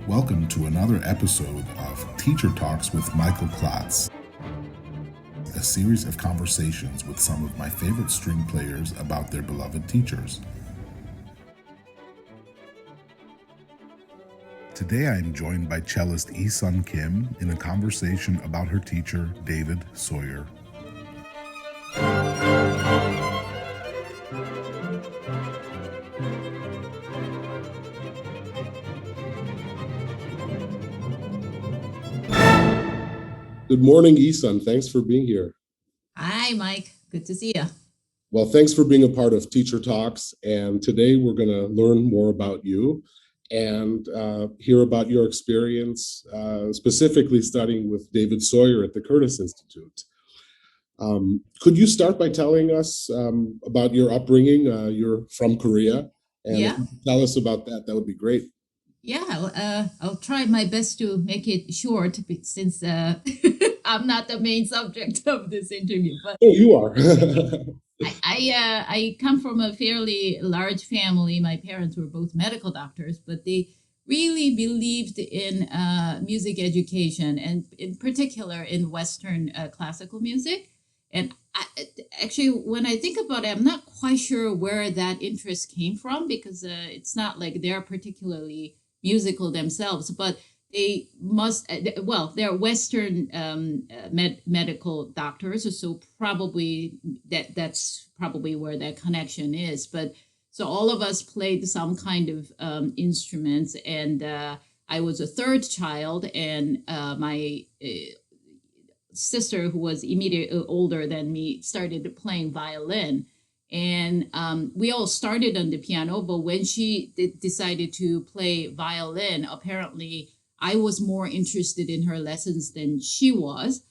Welcome to another episode of Teacher Talks with Michael Klotz, a series of conversations with some of my favorite string players about their beloved teachers. Today I am joined by cellist Yeesun Kim in a conversation about her teacher, David Soyer. Good morning, Yeesun. Thanks for being here. Hi, Mike. Good to see you. Well, thanks for being a part of Teacher Talks. And today we're going to learn more about you and hear about your experience, specifically studying with David Soyer at the Curtis Institute. Could you start by telling us about your upbringing? You're from Korea. And if you could tell us about that, that would be great. Yeah, I'll try my best to make it short since I'm not the main subject of this interview. But oh, you are. I come from a fairly large family. My parents were both medical doctors, but they really believed in music education, and in particular in Western classical music. And actually, when I think about it, I'm not quite sure where that interest came from, because it's not like they're particularly musical themselves, but they must, they're Western medical doctors, so probably that's probably where that connection is. But so all of us played some kind of instruments, and I was a third child, and my sister, who was immediately older than me, started playing violin. And we all started on the piano, but when she decided to play violin, apparently I was more interested in her lessons than she was.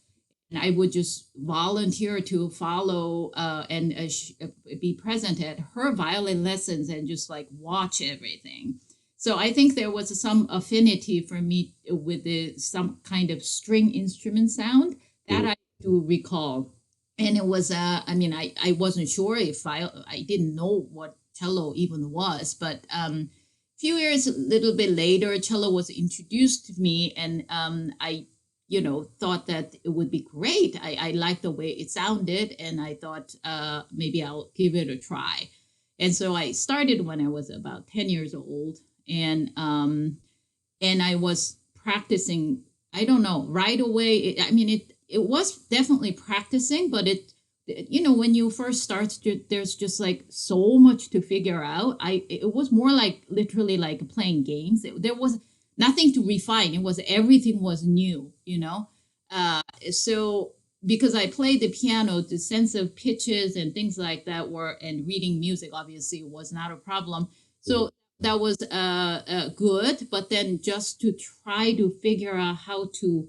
And I would just volunteer to follow and be present at her violin lessons and just like watch everything. So I think there was some affinity for me with some kind of string instrument sound that I do recall. And it was, I wasn't sure if I didn't know what cello even was, but a few years, a little bit later, cello was introduced to me, and I, thought that it would be great. I liked the way it sounded, and I thought maybe I'll give it a try. And so I started when I was about 10 years old, and I was practicing, I don't know, right away. It was definitely practicing, but when you first start, there's just like so much to figure out. It was more like literally like playing games. There was nothing to refine. Everything was new, So because I played the piano, the sense of pitches and things like that and reading music obviously was not a problem. So that was good. But then just to try to figure out how to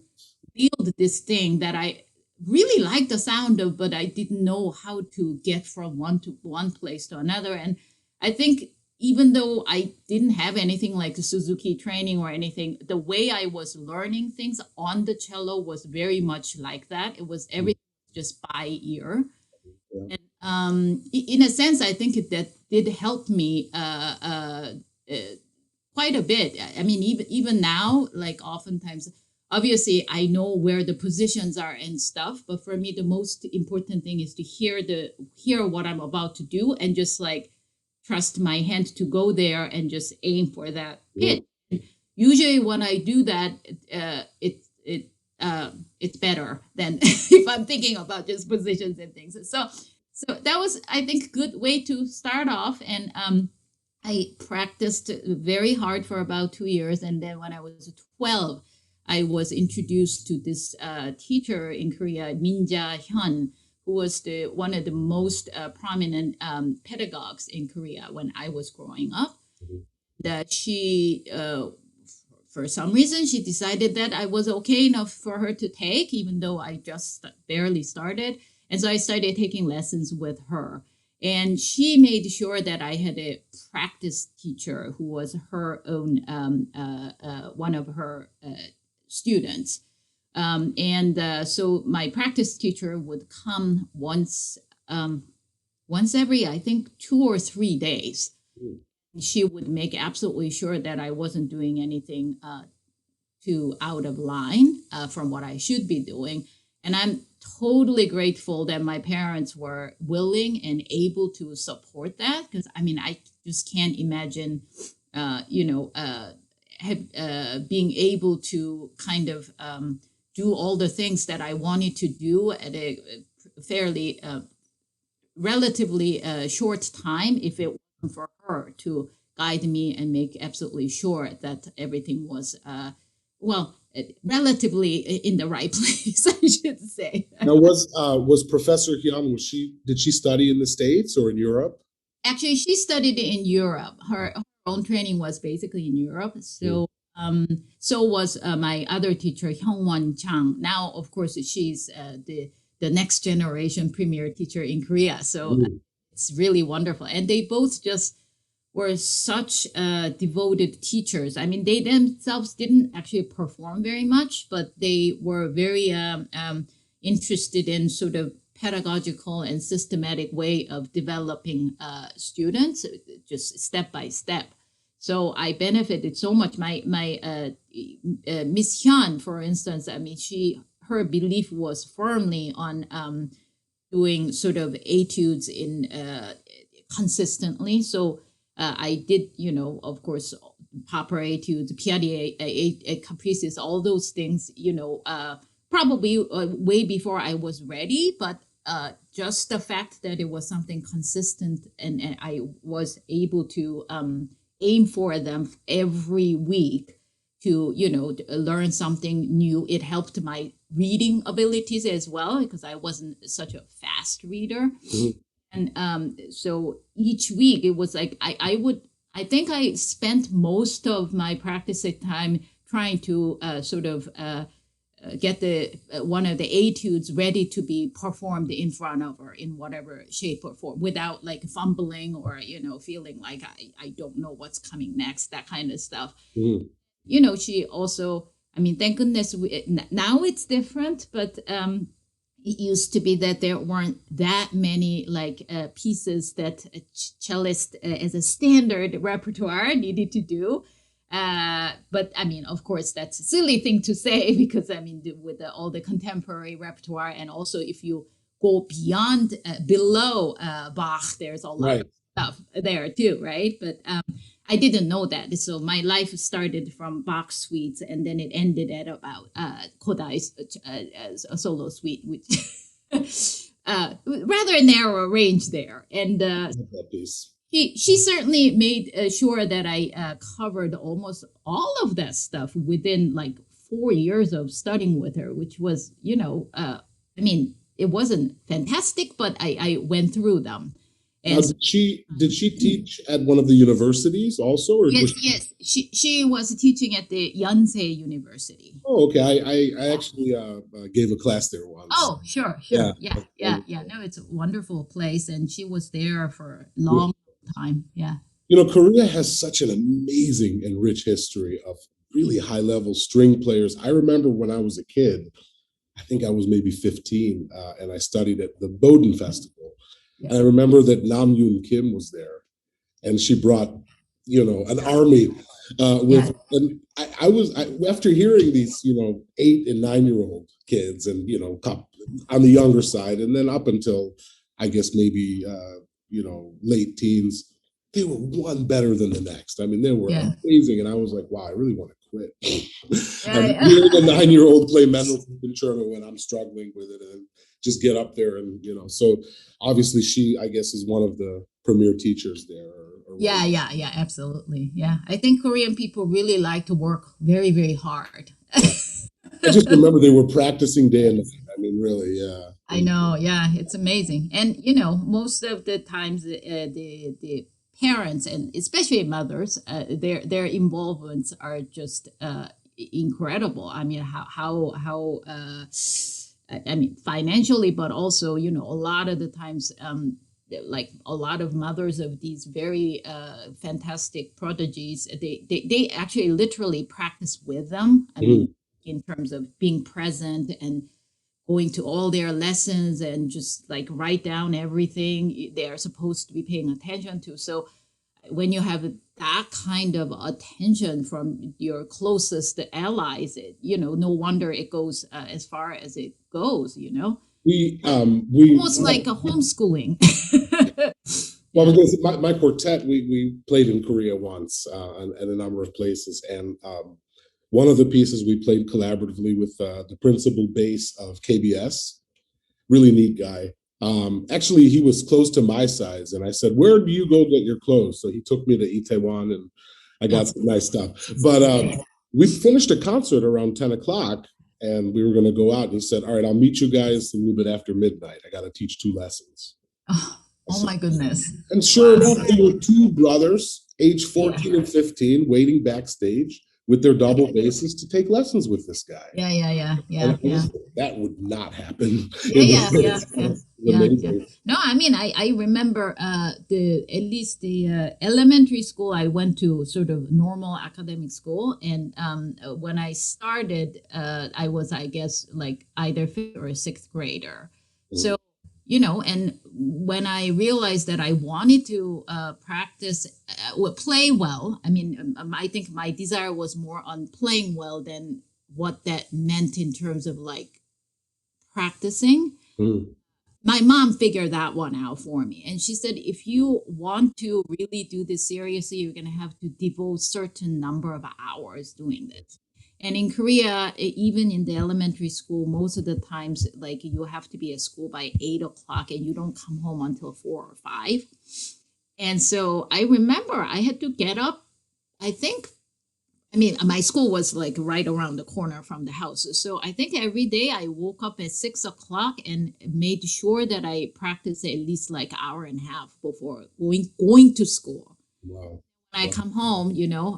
build this thing that I really liked the sound of, but I didn't know how to get from one place to another. And I think even though I didn't have anything like a Suzuki training or anything, the way I was learning things on the cello was very much like that. It was everything just by ear. Yeah. And in a sense, I think that did help me quite a bit. I mean, even now, like oftentimes, obviously, I know where the positions are and stuff, but for me, the most important thing is to hear what I'm about to do and just like trust my hand to go there and just aim for that pitch. Yeah. Usually, when I do that, it's better than if I'm thinking about just positions and things. So that was, I think, a good way to start off. And I practiced very hard for about 2 years, and then when I was 12. I was introduced to this teacher in Korea, Minja Hyun, who was one of the most prominent pedagogues in Korea when I was growing up. That she, for some reason, she decided that I was okay enough for her to take, even though I just barely started. And so I started taking lessons with her. And she made sure that I had a practice teacher who was her own, one of her students. So my practice teacher would come once every, I think, 2 or 3 days. She would make absolutely sure that I wasn't doing anything too out of line from what I should be doing. And I'm totally grateful that my parents were willing and able to support that, because I mean, I just can't imagine, being able to kind of do all the things that I wanted to do at a fairly relatively short time if it wasn't for her to guide me and make absolutely sure that everything was relatively in the right place, I should say. Now, was Professor Hyun, did she study in the States or in Europe? Actually, she studied in Europe. Her own training was basically in Europe. So so was my other teacher, Hyungwon Chang. Now, of course, she's the next generation premier teacher in Korea. So it's really wonderful. And they both just were such devoted teachers. I mean, they themselves didn't actually perform very much, but they were very interested in sort of pedagogical and systematic way of developing students, just step by step. So I benefited so much. My Miss Hyun, for instance, I mean, her belief was firmly on doing sort of etudes in consistently. So I did, of course, proper etudes, piano, caprices, all those things, probably way before I was ready, but just the fact that it was something consistent and I was able to aim for them every week to, learn something new. It helped my reading abilities as well, because I wasn't such a fast reader. And so each week it was like, I think I spent most of my practice time trying to get one of the etudes ready to be performed in front of her in whatever shape or form, without like fumbling or feeling like I don't know what's coming next, that kind of stuff. She also, I mean, thank goodness now it's different, but it used to be that there weren't that many pieces that a cellist as a standard repertoire needed to do. But I mean, of course, that's a silly thing to say, because I mean, with all the contemporary repertoire, and also if you go beyond, below Bach, there's a lot of stuff there too, right? But I didn't know that. So my life started from Bach suites, and then it ended at about Kodai's solo suite, which rather narrow range there. And she certainly made sure that I covered almost all of that stuff within like 4 years of studying with her, which was, I mean, it wasn't fantastic, but I went through them. Now, did she teach at one of the universities also? Or yes. She was teaching at the Yonsei University. Oh, okay. I actually gave a class there once. Oh, sure. Yeah. No, it's a wonderful place, and she was there for a long time. Yeah. Korea has such an amazing and rich history of really high-level string players. I remember when I was a kid, I think I was maybe 15, and I studied at the Bowdoin Festival. Yeah. And I remember that Yeesun Kim was there, and she brought, an army with. And I was after hearing these, 8 and 9-year-old kids, and on the younger side, and then up until I guess maybe late teens, they were one better than the next. I mean, they were amazing, and I was like, wow, I really want to quit. Hearing a 9-year-old play Mendelssohn Concerto when I'm struggling with it, and just get up there and so obviously she, I guess, is one of the premier teachers there. Yeah, absolutely. Yeah, I think Korean people really like to work very, very hard. I just remember they were practicing day and night. I mean, really, yeah. I know, yeah, it's amazing. And most of the times the parents, and especially mothers, their involvements are just incredible. I mean, how I mean, financially, but also, a lot of the times, like a lot of mothers of these very fantastic prodigies, they actually literally practice with them. I mean, in terms of being present and going to all their lessons and just like write down everything they are supposed to be paying attention to. So when you have that kind of attention from your closest allies, no wonder it goes as far as it goes, we almost like a homeschooling. Well, because my quartet, we played in Korea once and a number of places. And one of the pieces we played collaboratively with the principal bass of KBS, really neat guy. Actually, he was close to my size. And I said, where do you go get your clothes? So he took me to Itaewon and I got some nice stuff. But we finished a concert around 10 o'clock and we were going to go out. And he said, all right, I'll meet you guys a little bit after midnight. I got to teach 2 lessons. Oh my goodness. And sure enough, there were 2 brothers, age 14 and 15, waiting backstage with their double basses to take lessons with this guy. Yeah. That would not happen. Yeah. No, I mean, I remember at least the elementary school I went to, sort of normal academic school, and when I started, I was, I guess, like either 5th or 6th grader. So, and when I realized that I wanted to practice, play well, I mean, I think my desire was more on playing well than what that meant in terms of like practicing. My mom figured that one out for me. And she said, if you want to really do this seriously, you're going to have to devote certain number of hours doing this. And in Korea, even in the elementary school, most of the times, like you have to be at school by 8 o'clock and you don't come home until 4 or 5. And so I remember I had to get up, my school was like right around the corner from the house. So I think every day I woke up at 6 o'clock and made sure that I practiced at least like an hour and a half before going to school. Wow. When I come home,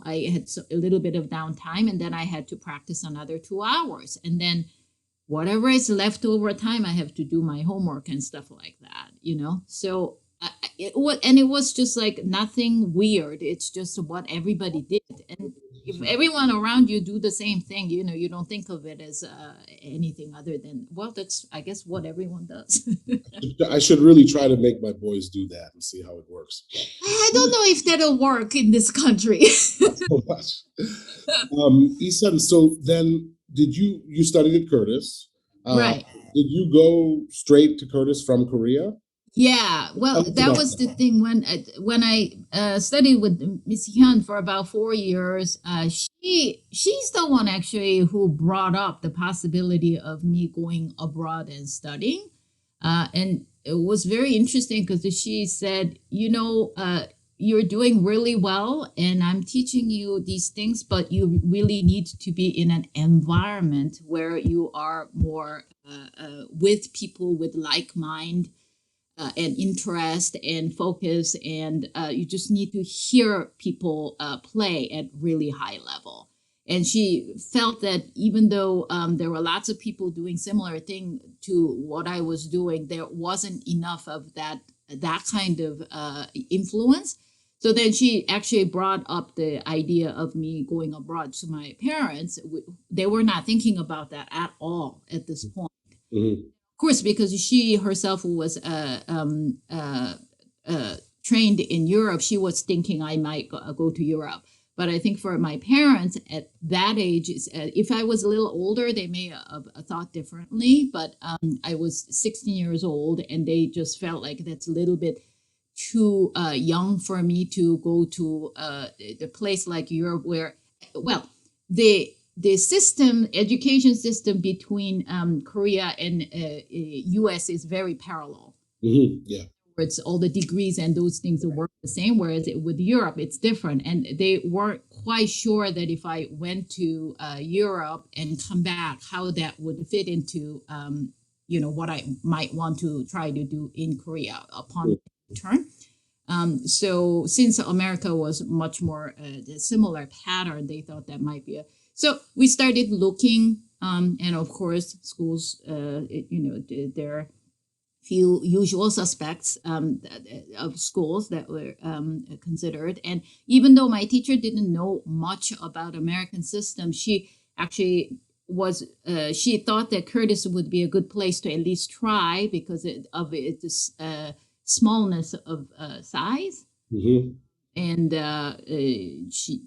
I had a little bit of downtime and then I had to practice another 2 hours. And then whatever is left over time, I have to do my homework and stuff like that, So it was just like nothing weird. It's just what everybody did. And if everyone around you do the same thing, you don't think of it as anything other than, well, that's, I guess, what everyone does. I should really try to make my boys do that and see how it works. I don't know if that'll work in this country. So much. Yeesun, so then you studied at Curtis? Right. Did you go straight to Curtis from Korea? Yeah, well, that was the thing when I studied with Miss Hyun for about 4 years. She's the one actually who brought up the possibility of me going abroad and studying, and it was very interesting because she said, you're doing really well, and I'm teaching you these things, but you really need to be in an environment where you are more with people with like mind. And interest and focus, and you just need to hear people play at really high level. And she felt that even though there were lots of people doing similar thing to what I was doing, there wasn't enough of that kind of influence. So then she actually brought up the idea of me going abroad to my parents. They were not thinking about that at all at this point. Mm-hmm. Of course, because she herself was trained in Europe, she was thinking I might go to Europe. But I think for my parents at that age, if I was a little older, they may have thought differently. But I was 16 years old, and they just felt like that's a little bit too young for me to go to the place like Europe, where, well, the education system between Korea and U.S. is very parallel. Mm-hmm. Yeah. It's all the degrees and those things work the same, whereas with Europe, it's different. And they weren't quite sure that if I went to Europe and come back, how that would fit into, what I might want to try to do in Korea upon return. So since America was much more a similar pattern, they thought that might be So we started looking, and of course, schools, there are few usual suspects of schools that were considered. And even though my teacher didn't know much about American system, she actually she thought that Curtis would be a good place to at least try because of its smallness of size. Mm-hmm. and she,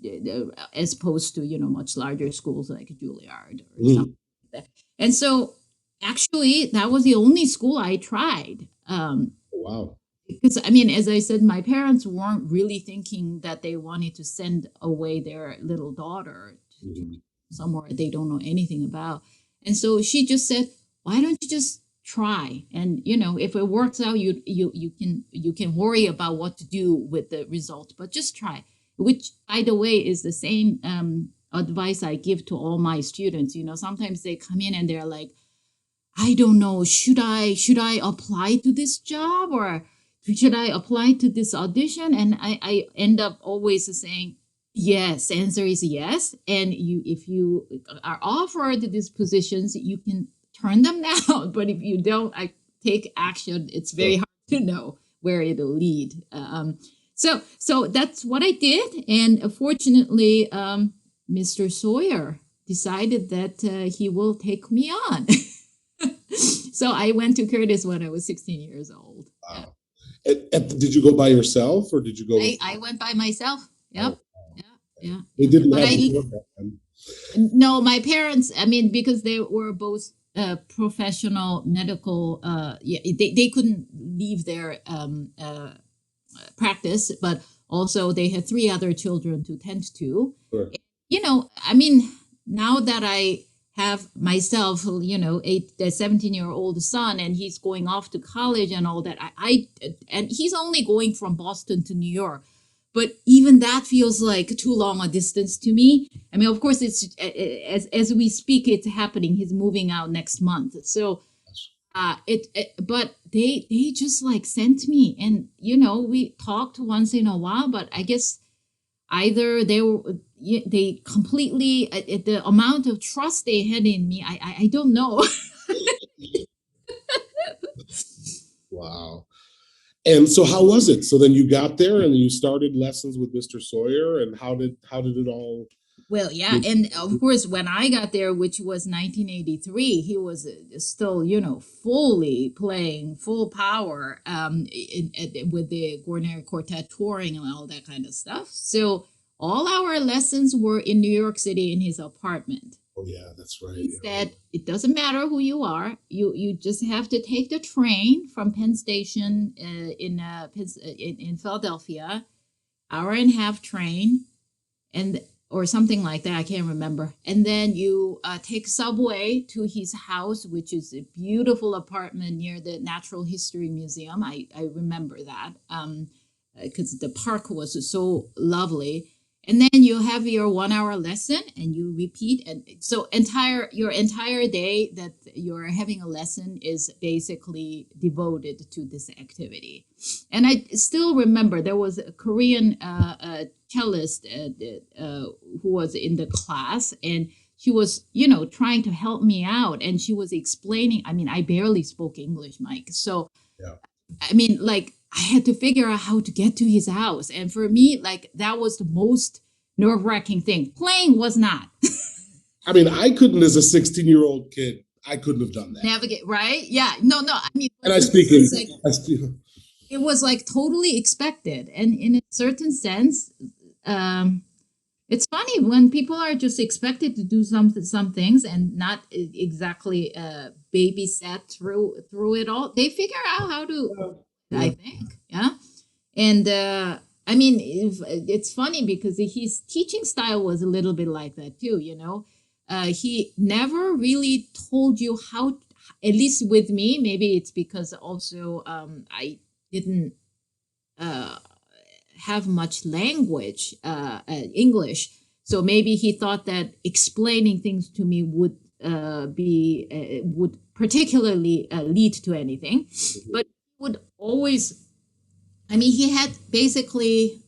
as opposed to much larger schools like Juilliard or something like that. And so actually that was the only school I tried. Wow. Because I mean, as I said, my parents weren't really thinking that they wanted to send away their little daughter to somewhere they don't know anything about. And so she just said, why don't you just try? And if it works out, you can worry about what to do with the result, but just try. Which, by the way, is the same advice I give to all my students. Sometimes they come in and they're like, I don't know, should I apply to this job, or should I apply to this audition? And I end up always saying, yes, answer is yes. And if you are offered these positions, you can turn them down. But if you don't take action, it's very hard to know where it'll lead. So that's what I did. And fortunately, Mr. Soyer decided that he will take me on. So I went to Curtis when I was 16 years old. Wow. Did you go by yourself, or did you go? I went by myself. Yep. Oh. Yeah. They didn't But have no, my parents, I mean, because they were both professional medical, they couldn't leave their practice, but also they had 3 other children to tend to. Sure. I mean, now that I have myself, a 17-year-old son, and he's going off to college and all that, and he's only going from Boston to New York. But even that feels like too long a distance to me. I mean, of course, it's as we speak, it's happening. He's moving out next month. So, but they just like sent me, and we talked once in a while. But I guess either they completely the amount of trust they had in me. I don't know. Wow. And so how was it? So then you got there and you started lessons with Mr. Soyer, and how did it all? Well, yeah, and of course, when I got there, which was 1983, he was still, fully playing full power with the Guarneri Quartet touring and all that kind of stuff. So all our lessons were in New York City in his apartment. Oh yeah, that's right. He said, it doesn't matter who you are. You just have to take the train from Penn Station in Philadelphia, 1.5-hour train, or something like that. I can't remember. And then you take subway to his house, which is a beautiful apartment near the Natural History Museum. I remember that because the park was so lovely. And then you have your 1-hour lesson and you repeat. And so your entire day that you're having a lesson is basically devoted to this activity. And I still remember there was a Korean cellist who was in the class, and she was, trying to help me out. And she was explaining, I mean, I barely spoke English, Mike. So, yeah. I mean, like, I had to figure out how to get to his house. And for me, like, that was the most nerve-wracking thing. Playing was not. I mean, I couldn't, as a 16-year-old kid, I couldn't have done that. Navigate, right? Yeah. No. I mean, and I speak. It was like totally expected. And in a certain sense, it's funny when people are just expected to do some things and not exactly babysat through it all. They figure out how to, I think. Yeah. And I mean, it's funny because his teaching style was a little bit like that too, He never really told you how, at least with me, maybe it's because also I didn't have much language, English. So maybe he thought that explaining things to me would particularly lead to anything. But would always, I mean, he had basically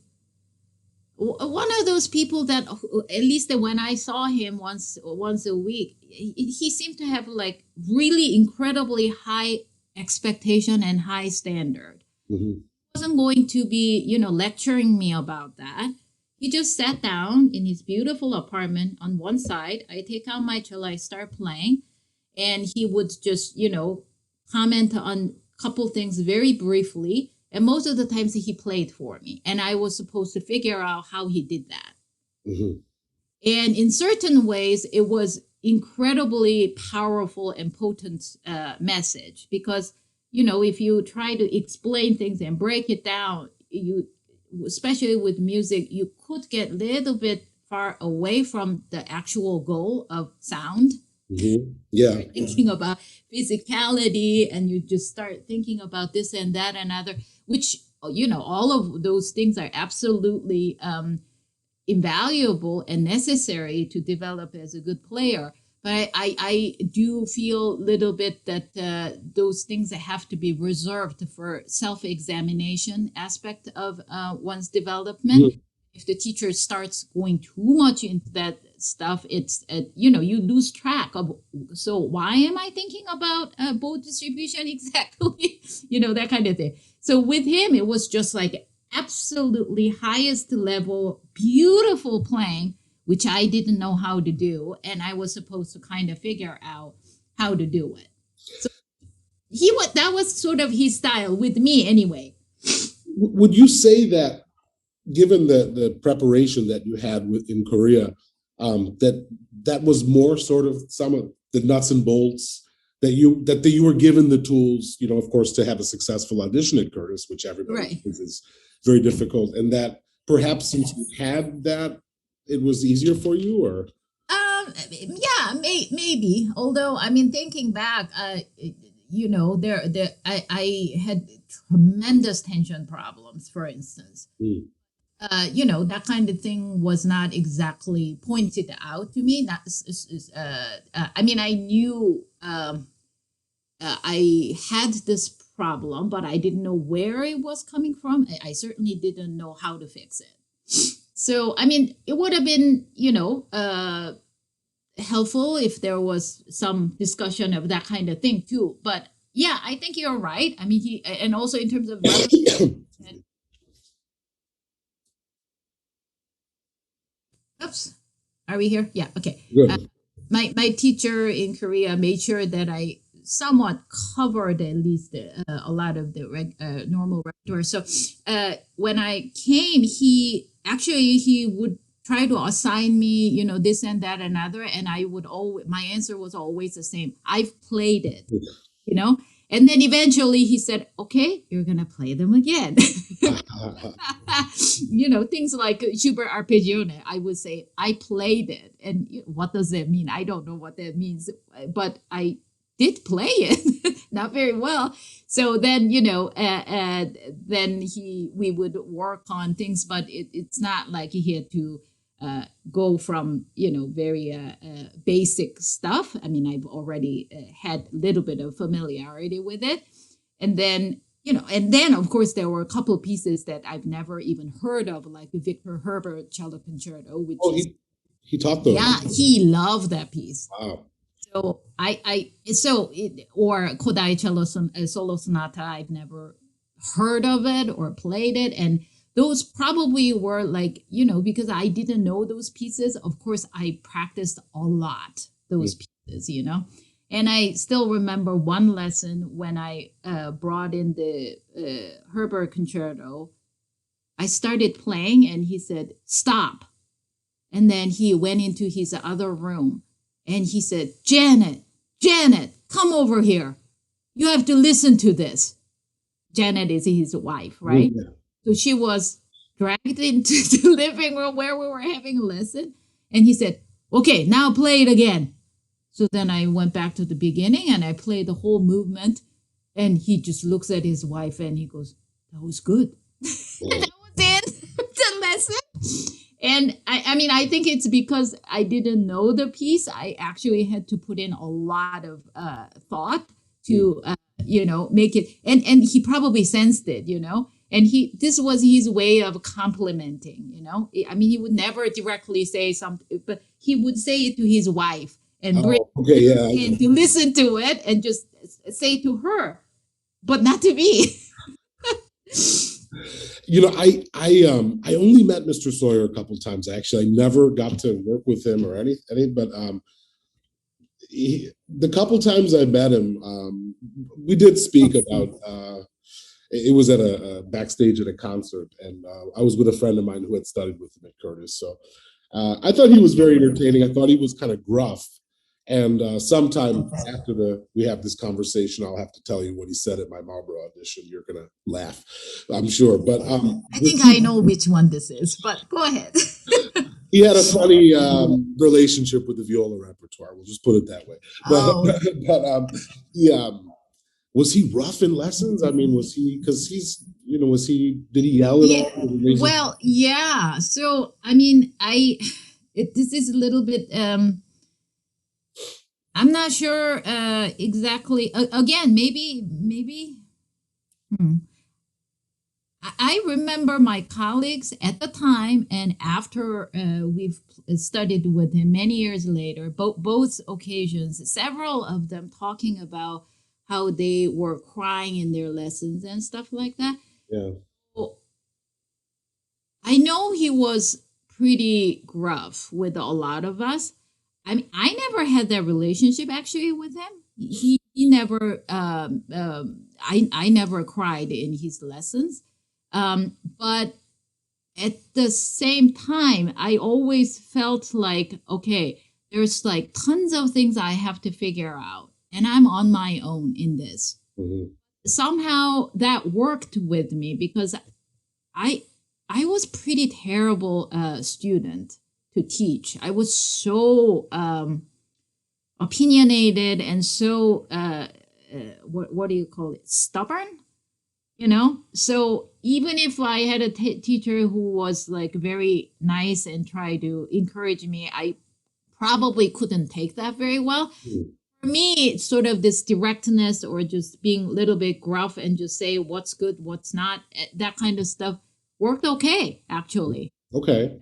one of those people that, at least when I saw him once a week, he seemed to have like really incredibly high expectation and high standard. Mm-hmm. He wasn't going to be, lecturing me about that. He just sat down in his beautiful apartment on one side. I take out my cello, I start playing, and he would just, comment on a couple things very briefly. And most of the times he played for me, and I was supposed to figure out how he did that. Mm-hmm. And in certain ways, it was incredibly powerful and potent message, because, you know, if you try to explain things and break it down, you, especially with music, you could get a little bit far away from the actual goal of sound. Mm-hmm. Yeah. You're thinking about physicality, and you just start thinking about this and that and other, which, you know, all of those things are absolutely invaluable and necessary to develop as a good player. But I do feel a little bit that those things that have to be reserved for self-examination aspect of one's development. Mm-hmm. If the teacher starts going too much into that stuff, it's, you know, you lose track of, so why am I thinking about bow distribution exactly? You know, that kind of thing. So with him, it was just like absolutely highest level, beautiful playing, which I didn't know how to do. And I was supposed to kind of figure out how to do it. So that was sort of his style with me anyway. Would you say that, given the preparation that you had in Korea, that was more sort of some of the nuts and bolts, that you were given the tools, you know, of course, to have a successful audition at Curtis, which everybody thinks is very difficult, and that perhaps since you had that, it was easier for you? Or yeah, maybe. Although, I mean, thinking back, you know, I had tremendous tension problems, for instance. You know, that kind of thing was not exactly pointed out to me. I mean, I knew I had this problem, but I didn't know where it was coming from. I certainly didn't know how to fix it. So, I mean, it would have been, you know, helpful if there was some discussion of that kind of thing too. But yeah, I think you're right. I mean, and also in terms of oops, are we here? Yeah, okay. My teacher in Korea made sure that I somewhat covered at least a lot of the normal repertoire. So when I came, he would try to assign me, you know, this and that and other, and I would always, my answer was always the same. I've played it, you know. And then eventually he said, okay, you're going to play them again. You know, things like Schubert Arpeggione, I would say, I played it. And what does that mean? I don't know what that means, but I did play it, not very well. So then, you know, then we would work on things, but it's not like he had to go from, you know, very basic stuff. I mean, I've already had a little bit of familiarity with it. And then, you know, and then of course there were a couple of pieces that I've never even heard of, like the Victor Herbert Cello Concerto, which he taught those. Yeah, he loved that piece. Wow. So or Kodai Cello Solo Sonata, I've never heard of it or played it. And those probably were like, you know, because I didn't know those pieces. Of course, I practiced a lot, those pieces, you know. And I still remember one lesson when I brought in the Herbert Concerto. I started playing and he said, stop. And then he went into his other room and he said, Janet, come over here. You have to listen to this. Janet is his wife, right? Yeah. So she was dragged into the living room where we were having a lesson. And he said, okay, now play it again. So then I went back to the beginning and I played the whole movement. And he just looks at his wife and he goes, that was good. That was it, the lesson. And I mean, I think it's because I didn't know the piece. I actually had to put in a lot of thought to, you know, make it. And he probably sensed it, you know. And this was his way of complimenting, you know. I mean, he would never directly say something, but he would say it to his wife and bring in to listen to it and just say to her, but not to me. You know, I only met Mr. Soyer a couple of times. Actually, I never got to work with him or anything, but the couple times I met him, we did speak about it was at a backstage at a concert, and I was with a friend of mine who had studied with him at Curtis. So I thought he was very entertaining. I thought he was kind of gruff. And sometime after we have this conversation, I'll have to tell you what he said at my Marlboro audition. You're gonna laugh, I'm sure. But I think I know which one this is, but go ahead. he had a funny relationship with the viola repertoire. We'll just put it that way. But was he rough in lessons? I mean, was he, because did he yell at all? Well, yeah. So, I mean, this is a little bit, I'm not sure exactly. Again, maybe. I remember my colleagues at the time and after we've studied with him many years later, both occasions, several of them talking about how they were crying in their lessons and stuff like that. Yeah. Well, I know he was pretty gruff with a lot of us. I mean, I never had that relationship actually with him. He never, I never cried in his lessons. But at the same time, I always felt like, okay, there's like tons of things I have to figure out, and I'm on my own in this. Mm-hmm. Somehow that worked with me because I was pretty terrible student to teach. I was so opinionated and so what do you call it? Stubborn, So even if I had a teacher who was like very nice and tried to encourage me, I probably couldn't take that very well. Mm. For me, it's sort of this directness or just being a little bit gruff and just say what's good, what's not, that kind of stuff worked okay, actually. Okay.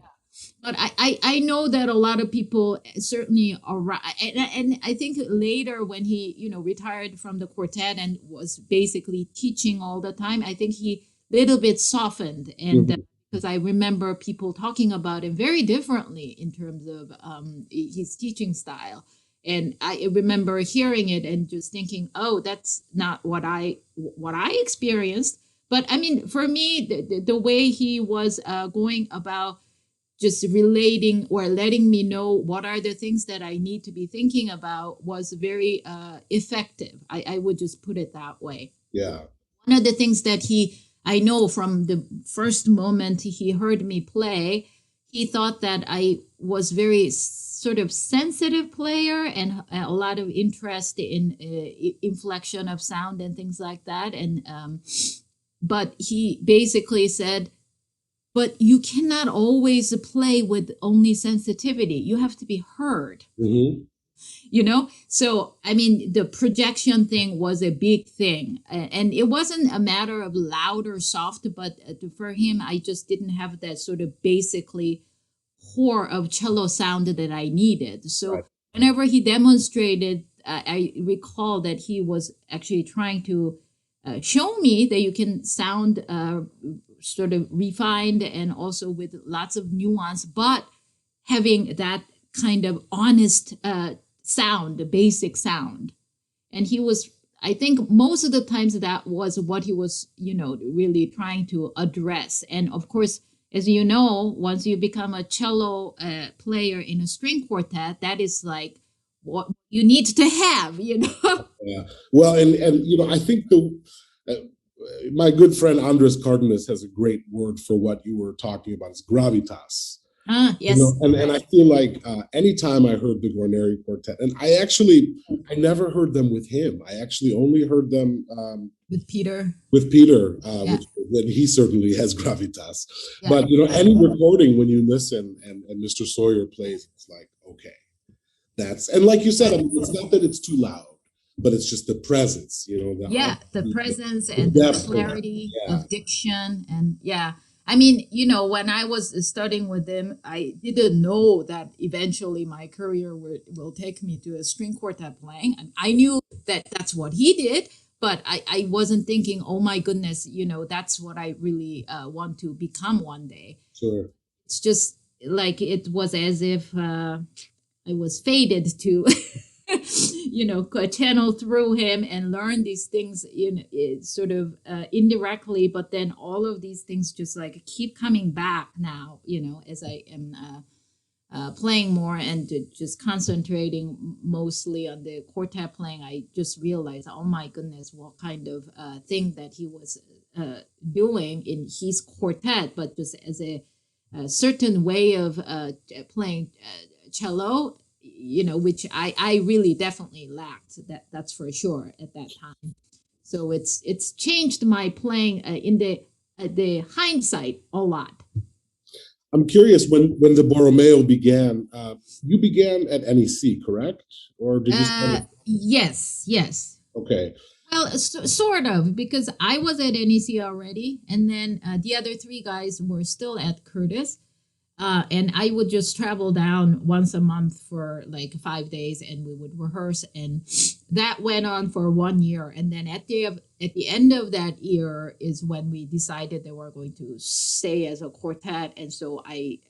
But I know that a lot of people certainly are right. And I think later when he, retired from the quartet and was basically teaching all the time, I think he little bit softened. And because I remember people talking about him very differently in terms of his teaching style. And I remember hearing it and just thinking, oh, that's not what I experienced. But I mean, for me, the way he was going about just relating or letting me know what are the things that I need to be thinking about was very effective. I would just put it that way. Yeah. One of the things that I know from the first moment he heard me play, he thought that I was very sort of sensitive player and a lot of interest in inflection of sound and things like that. And but he basically said, but you cannot always play with only sensitivity. You have to be heard. Mm-hmm. So I mean, the projection thing was a big thing, and it wasn't a matter of loud or soft, but for him, I just didn't have that sort of basically core of cello sound that I needed. So right. Whenever he demonstrated, I recall that he was actually trying to show me that you can sound sort of refined and also with lots of nuance, but having that kind of honest sound, the basic sound. And he was, I think most of the times that was what he was, really trying to address. And of course, as you know, once you become a cello player in a string quartet, that is like what you need to have, Yeah. Well, and I think my good friend Andres Cardenas has a great word for what you were talking about. It's gravitas. Yes. And I feel like anytime I heard the Guarneri Quartet, and I never heard them with him. I actually only heard them with Peter. Yeah. When he certainly has gravitas. Yeah. But any recording when you listen and Mr. Soyer plays, it's like, okay, and like you said, it's not that it's too loud, but it's just the presence, the presence and the clarity of diction. And I mean, when I was studying with him, I didn't know that eventually my career will take me to a string quartet playing. And I knew that that's what he did, but I wasn't thinking, oh my goodness, that's what I really want to become one day. Sure. It's just like it was as if I was fated to channel through him and learn these things sort of indirectly, but then all of these things just like keep coming back now, as I am playing more and just concentrating mostly on the quartet playing. I just realized, oh my goodness, what kind of thing that he was doing in his quartet, but just as a certain way of playing cello, which I really definitely lacked. That's for sure at that time. So it's changed my playing in the hindsight a lot. I'm curious, when the Borromeo began, you began at NEC, correct? Or did you start? Yes. Okay. Well, sort of, because I was at NEC already, and then the other three guys were still at Curtis. And I would just travel down once a month for like 5 days, and we would rehearse, and that went on for 1 year. And then at the end of that year is when we decided that we're going to stay as a quartet. And so I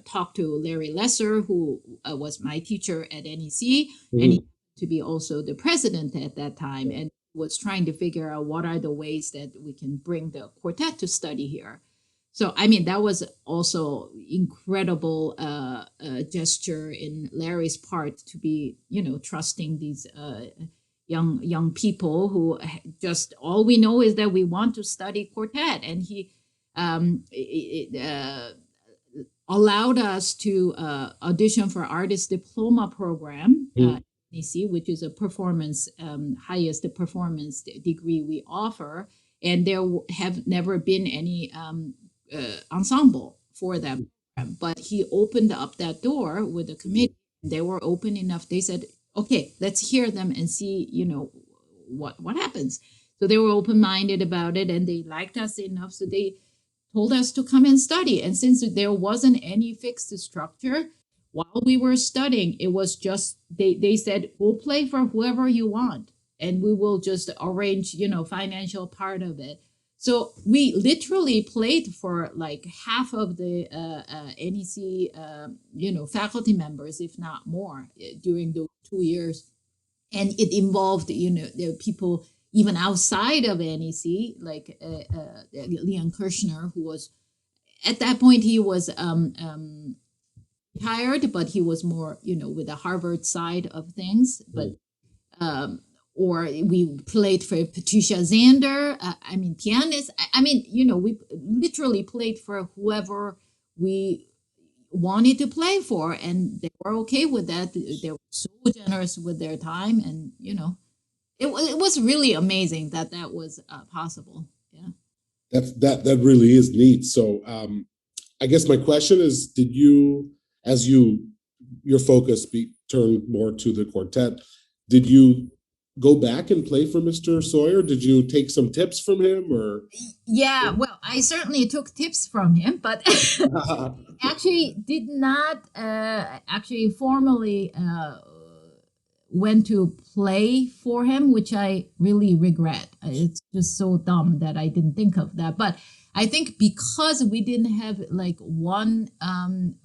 talked to Larry Lesser, who was my teacher at NEC, and he to be also the president at that time, and was trying to figure out what are the ways that we can bring the quartet to study here. So, I mean, that was also incredible gesture in Larry's part to be, trusting these young people who just, all we know is that we want to study quartet. And he allowed us to audition for artist diploma program, NEC, which is a performance, highest performance degree we offer. And there have never been any ensemble for them, but he opened up that door with the committee. They were open enough. They said, okay, let's hear them and see, what happens. So they were open-minded about it, and they liked us enough, so they told us to come and study. And since there wasn't any fixed structure while we were studying, it was just they said, we'll play for whoever you want, and we will just arrange financial part of it. So we literally played for like half of the NEC, faculty members, if not more, during those 2 years. And it involved, the people even outside of NEC, like Leon Kirshner, who was, at that point, he was retired, but he was more, with the Harvard side of things. But or we played for Patricia Zander, pianist. We literally played for whoever we wanted to play for, and they were okay with that. They were so generous with their time, and it was really amazing that was possible. Yeah, that really is neat. So I guess my question is, did you, as your focus turned more to the quartet, did you go back and play for Mr. Soyer? Did you take some tips from him, or? Yeah, well, I certainly took tips from him, but actually did not actually formally went to play for him, which I really regret. It's just so dumb that I didn't think of that. But I think because we didn't have like one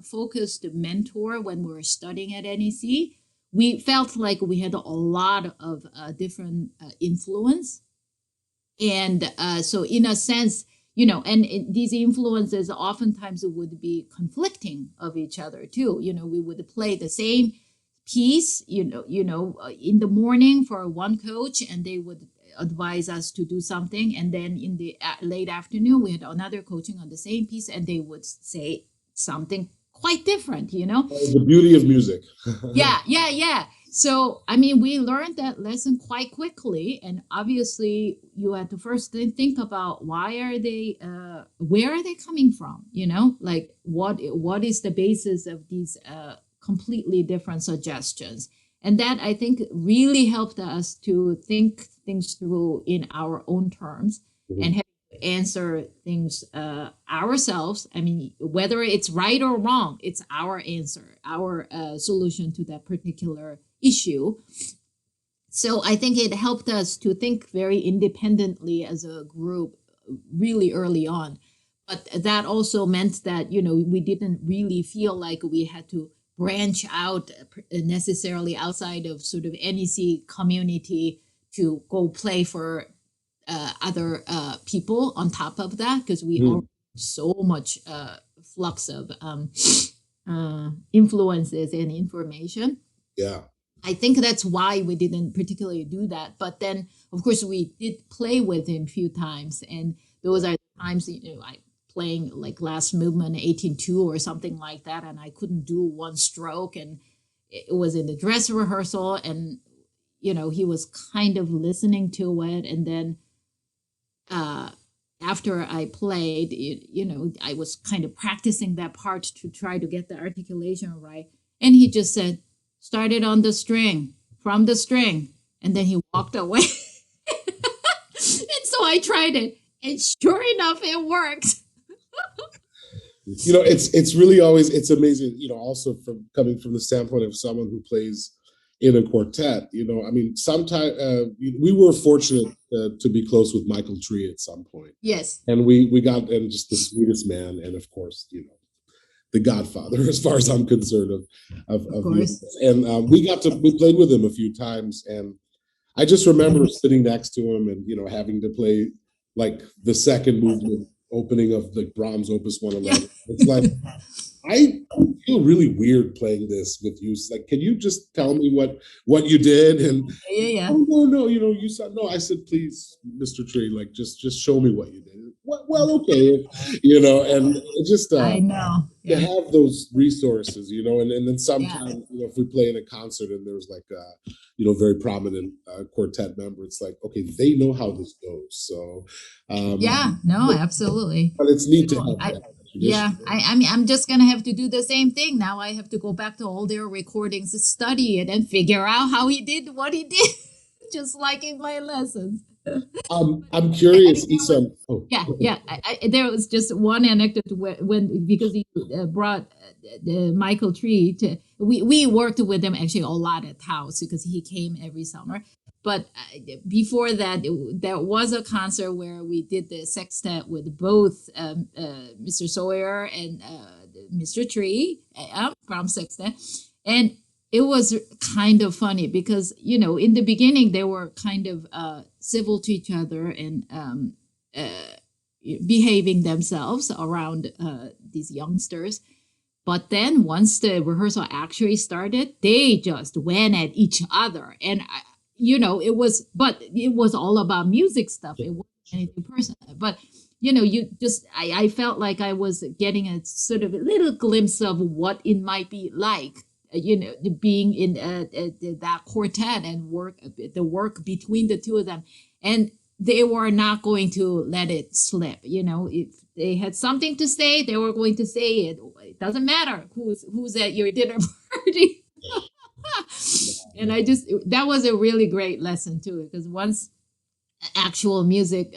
focused mentor when we were studying at NEC, we felt like we had a lot of different influence. And so in a sense, and these influences oftentimes would be conflicting of each other too. We would play the same piece, in the morning for one coach, and they would advise us to do something. And then in the late afternoon, we had another coaching on the same piece, and they would say something quite different, The beauty of music. Yeah. So, we learned that lesson quite quickly. And obviously, you had to first think about where are they coming from? Like what is the basis of these completely different suggestions? And that, I think, really helped us to think things through in our own terms and have to answer things ourselves. Whether it's right or wrong, it's our answer, our solution to that particular issue. So I think it helped us to think very independently as a group really early on. But that also meant that, we didn't really feel like we had to branch out necessarily outside of sort of NEC community to go play for other people on top of that, because we Hmm. all so much flux of influences and information. Yeah. I think that's why we didn't particularly do that. But then, of course, we did play with him a few times, and those are times, I playing like last movement 18-2 or something like that, and I couldn't do one stroke, and it was in the dress rehearsal, and he was kind of listening to it, and then after I played, I was kind of practicing that part to try to get the articulation right, and he just said, "Start it on the string, from the string," and then he walked away. And so I tried it, and sure enough, it worked. It's really always, it's amazing, also from coming from the standpoint of someone who plays in a quartet. I mean, sometimes we were fortunate to be close with Michael Tree at some point, Yes. and we got, and just the sweetest man, and of course, the godfather, as far as I'm concerned, of course. and we played with him a few times, and I just remember sitting next to him and having to play like the second movement opening of the Brahms Opus 111. It's like, I feel really weird playing this with you. It's like, can you just tell me what you did? And Yeah. oh, no, you said no. I said, please, Mr. Tree, like just show me what you did. Well, okay, and it just I know. to have those resources, and then Yeah. sometimes, if we play in a concert and there's like very prominent quartet member, it's like, okay, they know how this goes. So Yeah. No, absolutely. but it's neat to have that Yeah, tradition. I mean, I'm just gonna have to do the same thing now. I have to go back to all their recordings, study it, and figure out how he did what he did, just like in my lessons. I'm curious, Yeesun. Oh, Yeah. There was just one anecdote when because he brought Michael Tree to. We worked with him actually a lot at house because he came every summer. But before that, there was a concert where we did the sextet with both Mr. Sawyer and Mr. Tree from sextet, and it was kind of funny because in the beginning they were kind of civil to each other and behaving themselves around these youngsters. But then once the rehearsal actually started, they just went at each other, and it was all about music stuff. It wasn't anything personal, but I felt like I was getting a sort of a little glimpse of what it might be like, being in that quartet and the work between the two of them, and they were not going to let it slip. If they had something to say, they were going to say it. It doesn't matter who's at your dinner party. And that was a really great lesson too, because once actual music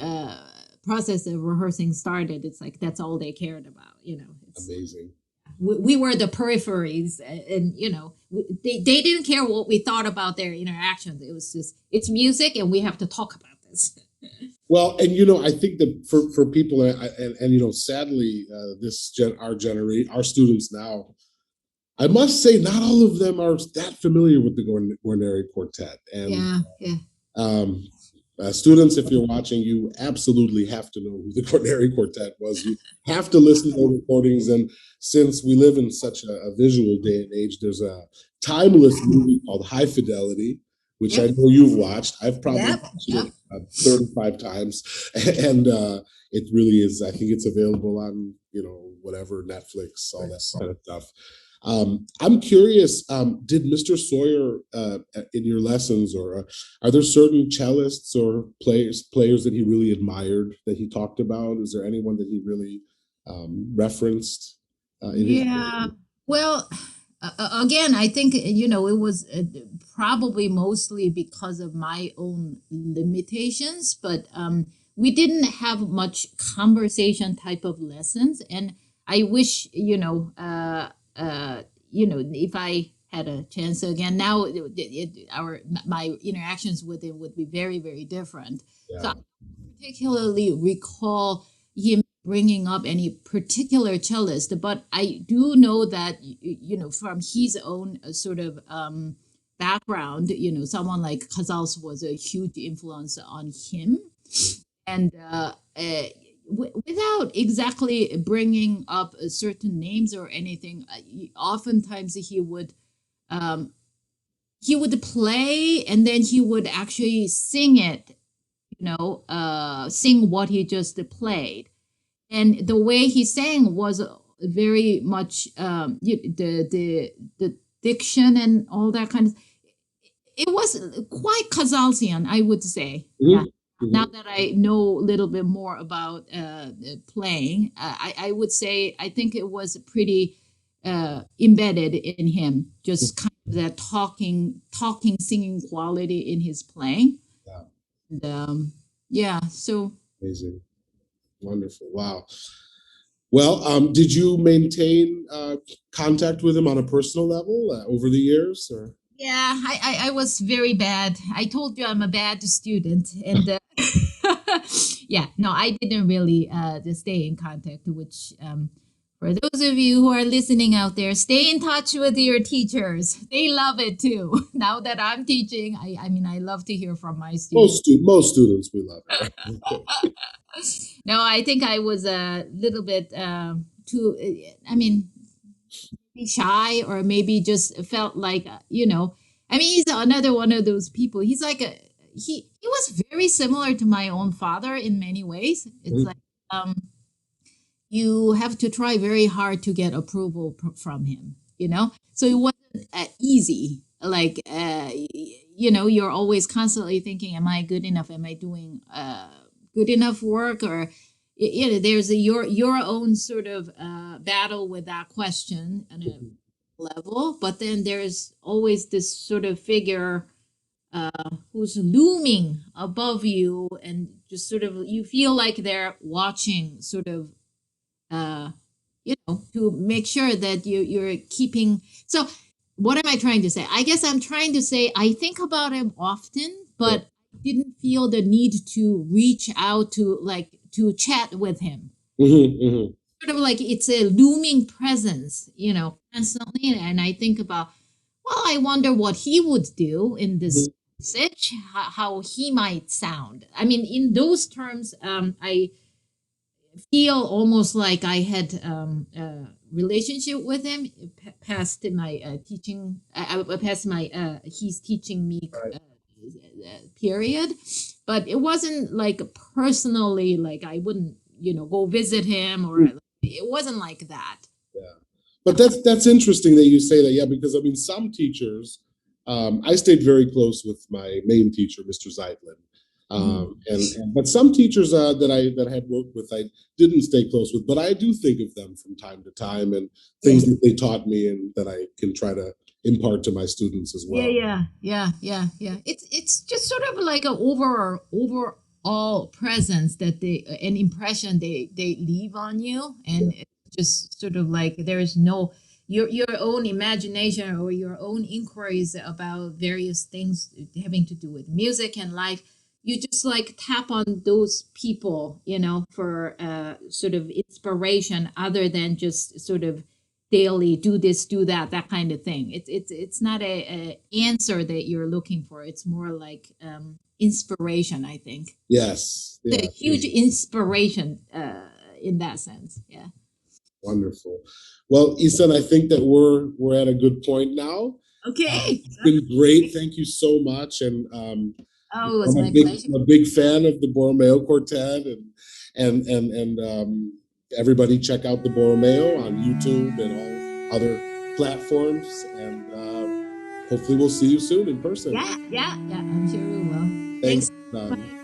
process of rehearsing started, it's like that's all they cared about. It's amazing. We were the peripheries, and they didn't care what we thought about their interactions. It was just, it's music and we have to talk about this. Well, and I think that for people, and sadly, our students now, I must say, not all of them are that familiar with the Guarneri Quartet. And students, if you're watching, you absolutely have to know who the Guarneri Quartet was. You have to listen to the recordings. And since we live in such a visual day and age, there's a timeless movie called High Fidelity, which I know you've watched. I've probably watched it 35 times. And it really is, I think it's available on, whatever, Netflix, all that kind of stuff. I'm curious, did Mr. Sawyer in your lessons, or are there certain cellists or players that he really admired, that he talked about? Is there anyone that he really referenced in his career? Well, again, I think it was probably mostly because of my own limitations, but we didn't have much conversation type of lessons, and I wish if I had a chance again now, my interactions with him would be very, very different. Yeah. So I particularly recall him bringing up any particular cellist, but I do know that, from his own sort of background, someone like Casals was a huge influence on him. And without exactly bringing up certain names or anything, oftentimes he would play and then he would actually sing it, sing what he just played. And the way he sang was very much the diction and all that kind of. It was quite Casalsian, I would say. Mhm. Yeah. Mhm. Now that I know a little bit more about playing, I would say I think it was pretty embedded in him, just kind of that talking, singing quality in his playing. Yeah. And, yeah, so. Amazing. Wonderful. Wow. Well, did you maintain contact with him on a personal level over the years? Or? Yeah, I was very bad. I told you I'm a bad student. And yeah, no, I didn't really just stay in contact, which for those of you who are listening out there, stay in touch with your teachers. They love it too. Now that I'm teaching, I mean, I love to hear from my students. Most students, we love it. No, I think I was a little bit too, I mean, shy, or maybe just felt like, I mean, he's another one of those people. He's like he was very similar to my own father in many ways. It's like you have to try very hard to get approval from him, so it wasn't easy. Like you're always constantly thinking, am I good enough? Am I doing good enough work? Or there's your own sort of battle with that question on a level, but then there's always this sort of figure who's looming above you, and just sort of you feel like they're watching, sort of to make sure that you're keeping. So what am I trying to say? I guess I'm trying to say I think about him often, but didn't feel the need to reach out to chat with him. Sort of like it's a looming presence, constantly. And I think about, well, I wonder what he would do in this message, how he might sound. I mean, in those terms, I feel almost like I had a relationship with him past my teaching, past my he's teaching me period, but it wasn't like personally, like I wouldn't go visit him, or it wasn't like that. Yeah, but that's interesting that you say that. Yeah, because I mean, some teachers, I stayed very close with my main teacher, Mr. Zeitlin. But some teachers that I had worked with, I didn't stay close with, but I do think of them from time to time, and things that they taught me and that I can try to impart to my students as well. Yeah. It's just sort of like an overall presence that an impression they leave on you, and it's just sort of like there's no your own imagination or your own inquiries about various things having to do with music and life. You just like tap on those people, for sort of inspiration, other than just sort of daily do this, do that kind of thing. It's not a answer that you're looking for. It's more like inspiration, I think. Yes. Yeah, a huge inspiration in that sense. Yeah. Wonderful. Well, Yeesun, I think that we're at a good point now. Okay. It's been great. Thank you so much. And it was I'm my pleasure. a big fan of the Borromeo Quartet, and everybody check out the Borromeo on YouTube and all other platforms. And hopefully we'll see you soon in person. Yeah. I'm sure we will. Thanks. Bye.